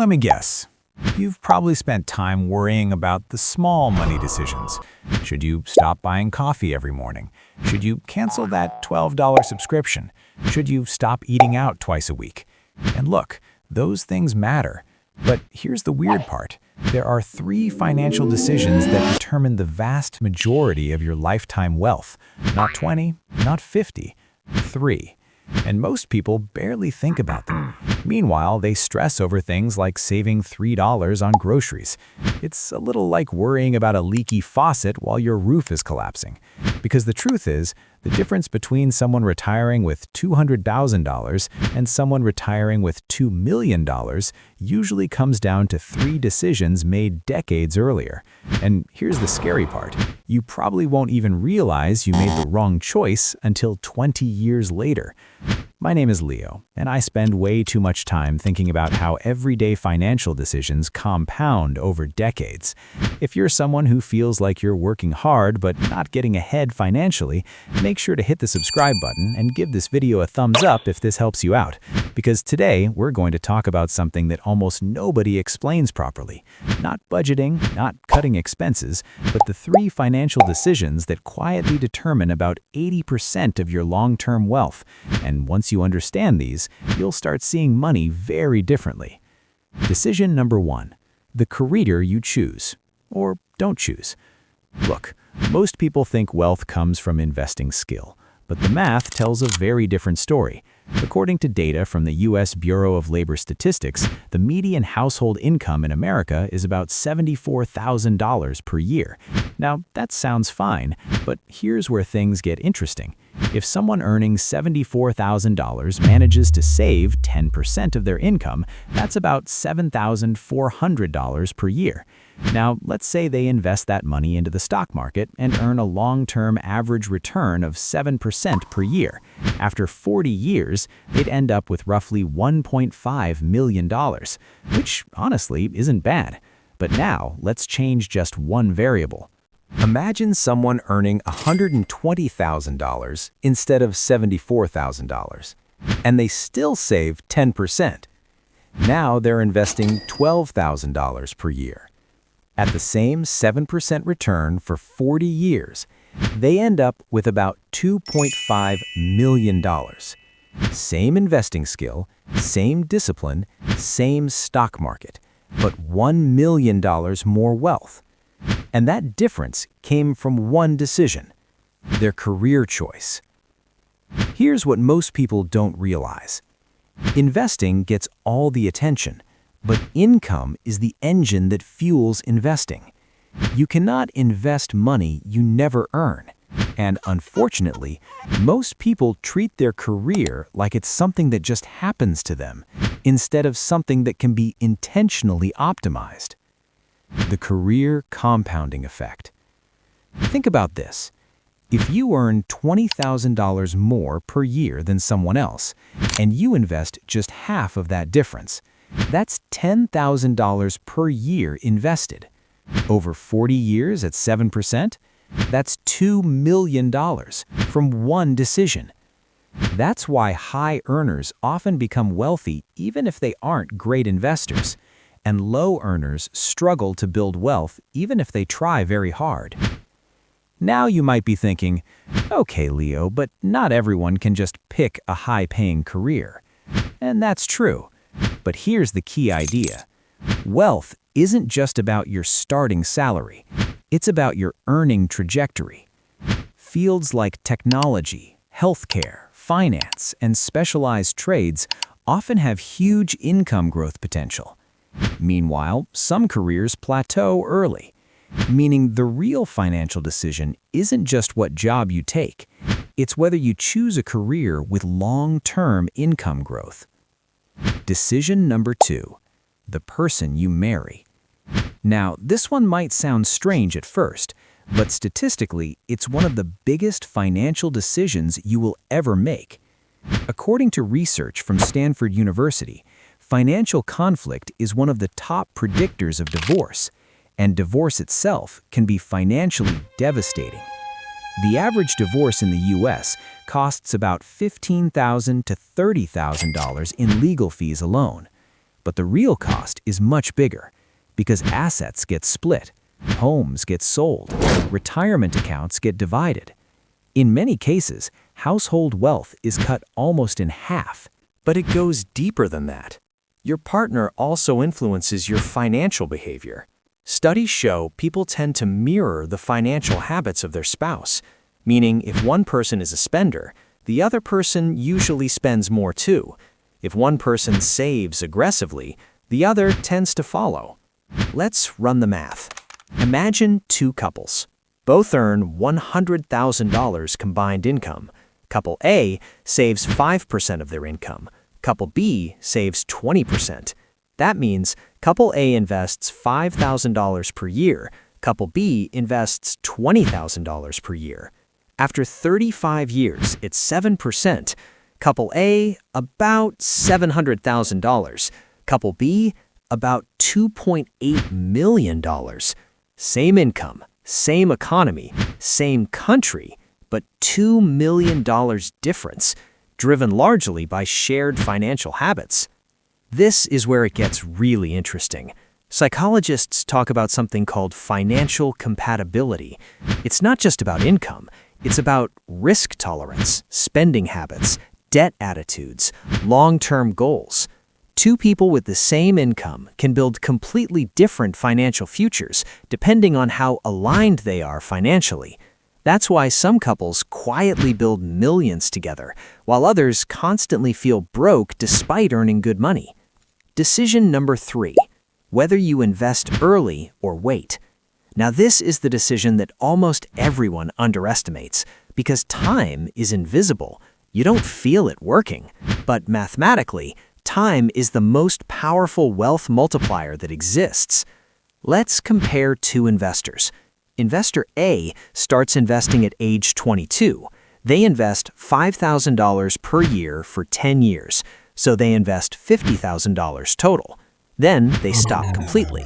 Let me guess. You've probably spent time worrying about the small money decisions. Should you stop buying coffee every morning? Should you cancel that $12 subscription? Should you stop eating out twice a week? And look, those things matter. But here's the weird part. There are 3 financial decisions that determine the vast majority of your lifetime wealth. Not 20, not 50, 3. And most people barely think about them. Meanwhile, they stress over things like saving $3 on groceries. It's a little like worrying about a leaky faucet while your roof is collapsing. Because the truth is, the difference between someone retiring with $200,000 and someone retiring with $2 million usually comes down to 3 decisions made decades earlier. And here's the scary part. You probably won't even realize you made the wrong choice until 20 years later. My name is Leo, and I spend way too much time thinking about how everyday financial decisions compound over decades. If you're someone who feels like you're working hard but not getting ahead financially, make sure to hit the subscribe button and give this video a thumbs up if this helps you out. Because today, we're going to talk about something that almost nobody explains properly. Not budgeting, not cutting expenses, but the 3 financial decisions that quietly determine about 80% of your long-term wealth. And once you understand these, you'll start seeing money very differently. Decision number 1. The career you choose, or don't choose. Look, most people think wealth comes from investing skill, but the math tells a very different story. According to data from the U.S. Bureau of Labor Statistics, the median household income in America is about $74,000 per year. Now, that sounds fine, but here's where things get interesting. If someone earning $74,000 manages to save 10% of their income, that's about $7,400 per year. Now, let's say they invest that money into the stock market and earn a long-term average return of 7% per year. After 40 years, they'd end up with roughly $1.5 million, which honestly isn't bad. But now, let's change just one variable. Imagine someone earning $120,000 instead of $74,000, and they still save 10%. Now they're investing $12,000 per year. At the same 7% return for 40 years, they end up with about $2.5 million. Same investing skill, same discipline, same stock market, but $1 million more wealth. And that difference came from one decision: their career choice. Here's what most people don't realize. Investing gets all the attention, but income is the engine that fuels investing. You cannot invest money you never earn. And unfortunately, most people treat their career like it's something that just happens to them, instead of something that can be intentionally optimized. The career compounding effect. Think about this. If you earn $20,000 more per year than someone else, and you invest just half of that difference, that's $10,000 per year invested. Over 40 years at 7%, that's $2 million from one decision. That's why high earners often become wealthy even if they aren't great investors, and low earners struggle to build wealth even if they try very hard. Now you might be thinking, okay, Leo, but not everyone can just pick a high-paying career. And that's true. But here's the key idea. Wealth isn't just about your starting salary. It's about your earning trajectory. Fields like technology, healthcare, finance, and specialized trades often have huge income growth potential. Meanwhile, some careers plateau early, meaning the real financial decision isn't just what job you take. It's whether you choose a career with long-term income growth. Decision number 2, the person you marry. Now, this one might sound strange at first, but statistically, it's one of the biggest financial decisions you will ever make. According to research from Stanford University, financial conflict is one of the top predictors of divorce, and divorce itself can be financially devastating. The average divorce in the U.S. costs about $15,000 to $30,000 in legal fees alone. But the real cost is much bigger because assets get split, homes get sold, retirement accounts get divided. In many cases, household wealth is cut almost in half. But it goes deeper than that. Your partner also influences your financial behavior. Studies show people tend to mirror the financial habits of their spouse, meaning if one person is a spender, the other person usually spends more too. If one person saves aggressively, the other tends to follow. Let's run the math. Imagine two couples. Both earn $100,000 combined income. Couple A saves 5% of their income. Couple B saves 20%. That means Couple A invests $5,000 per year. Couple B invests $20,000 per year. After 35 years, it's 7%. Couple A, about $700,000. Couple B, about $2.8 million. Same income, same economy, same country, but $2 million difference, driven largely by shared financial habits. This is where it gets really interesting. Psychologists talk about something called financial compatibility. It's not just about income. It's about risk tolerance, spending habits, debt attitudes, long-term goals. Two people with the same income can build completely different financial futures depending on how aligned they are financially. That's why some couples quietly build millions together, while others constantly feel broke despite earning good money. Decision number 3, whether you invest early or wait. Now this is the decision that almost everyone underestimates because time is invisible. You don't feel it working, but mathematically, time is the most powerful wealth multiplier that exists. Let's compare two investors. Investor A starts investing at age 22. They invest $5,000 per year for 10 years, so they invest $50,000 total. Then they stop completely.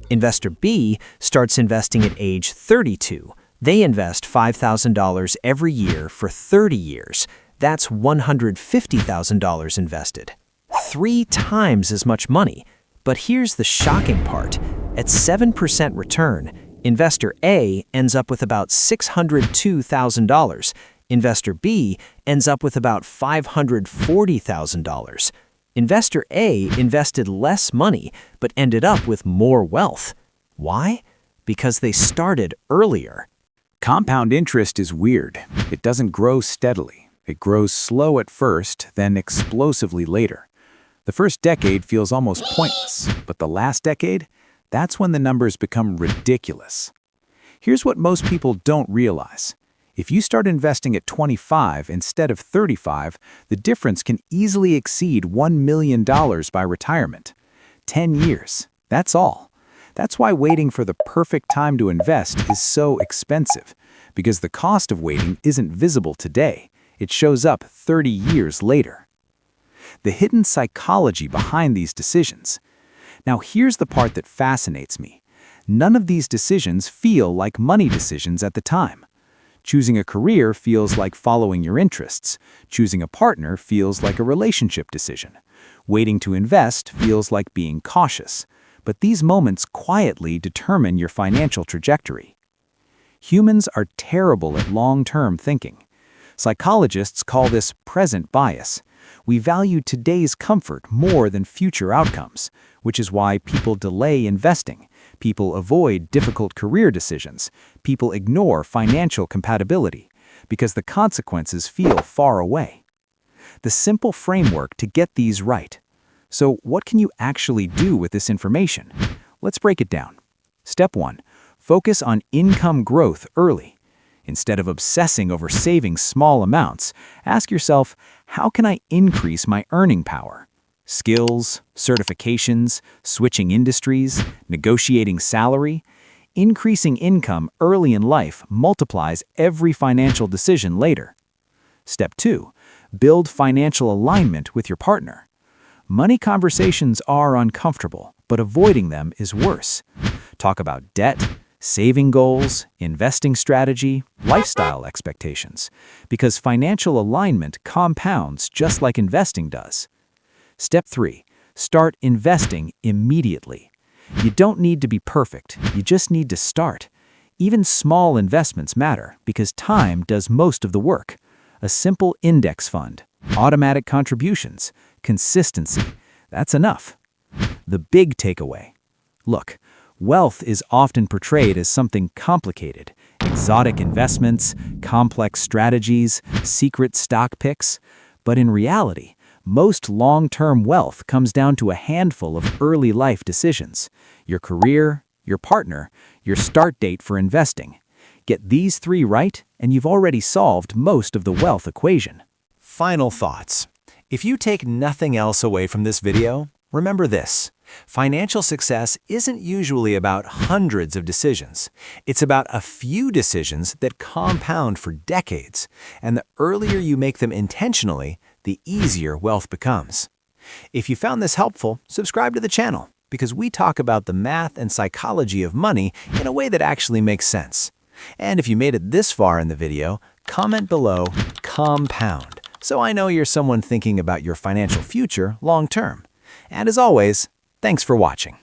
Investor B starts investing at age 32. They invest $5,000 every year for 30 years. That's $150,000 invested. 3 times as much money. But here's the shocking part. At 7% return, Investor A ends up with about $602,000. Investor B ends up with about $540,000. Investor A invested less money but ended up with more wealth. Why? Because they started earlier. Compound interest is weird. It doesn't grow steadily. It grows slow at first, then explosively later. The first decade feels almost pointless, but the last decade? That's when the numbers become ridiculous. Here's what most people don't realize. If you start investing at 25 instead of 35, the difference can easily exceed $1 million by retirement. 10 years, that's all. That's why waiting for the perfect time to invest is so expensive, because the cost of waiting isn't visible today. It shows up 30 years later. The hidden psychology behind these decisions. Now here's the part that fascinates me. None of these decisions feel like money decisions at the time. Choosing a career feels like following your interests. Choosing a partner feels like a relationship decision. Waiting to invest feels like being cautious. But these moments quietly determine your financial trajectory. Humans are terrible at long-term thinking. Psychologists call this present bias. We value today's comfort more than future outcomes, which is why people delay investing. People avoid difficult career decisions. People ignore financial compatibility because the consequences feel far away. The simple framework to get these right. So what can you actually do with this information? Let's break it down. Step 1. Focus on income growth early. Instead of obsessing over saving small amounts, ask yourself, how can I increase my earning power? Skills, certifications, switching industries, negotiating salary. Increasing income early in life multiplies every financial decision later. Step 2. Build financial alignment with your partner. Money conversations are uncomfortable, but avoiding them is worse. Talk about debt, saving goals, investing strategy, lifestyle expectations, because financial alignment compounds just like investing does. Step 3. Start investing immediately. You don't need to be perfect, you just need to start. Even small investments matter because time does most of the work. A simple index fund, automatic contributions, consistency, that's enough. The big takeaway. Look, wealth is often portrayed as something complicated. Exotic investments, complex strategies, secret stock picks. But in reality, most long-term wealth comes down to a handful of early life decisions. Your career, your partner, your start date for investing. Get these 3 right, and you've already solved most of the wealth equation. Final thoughts. If you take nothing else away from this video, remember this. Financial success isn't usually about hundreds of decisions. It's about a few decisions that compound for decades. And the earlier you make them intentionally, the easier wealth becomes. If you found this helpful, subscribe to the channel, because we talk about the math and psychology of money in a way that actually makes sense. And if you made it this far in the video, comment below "compound," so I know you're someone thinking about your financial future long term. And as always, thanks for watching.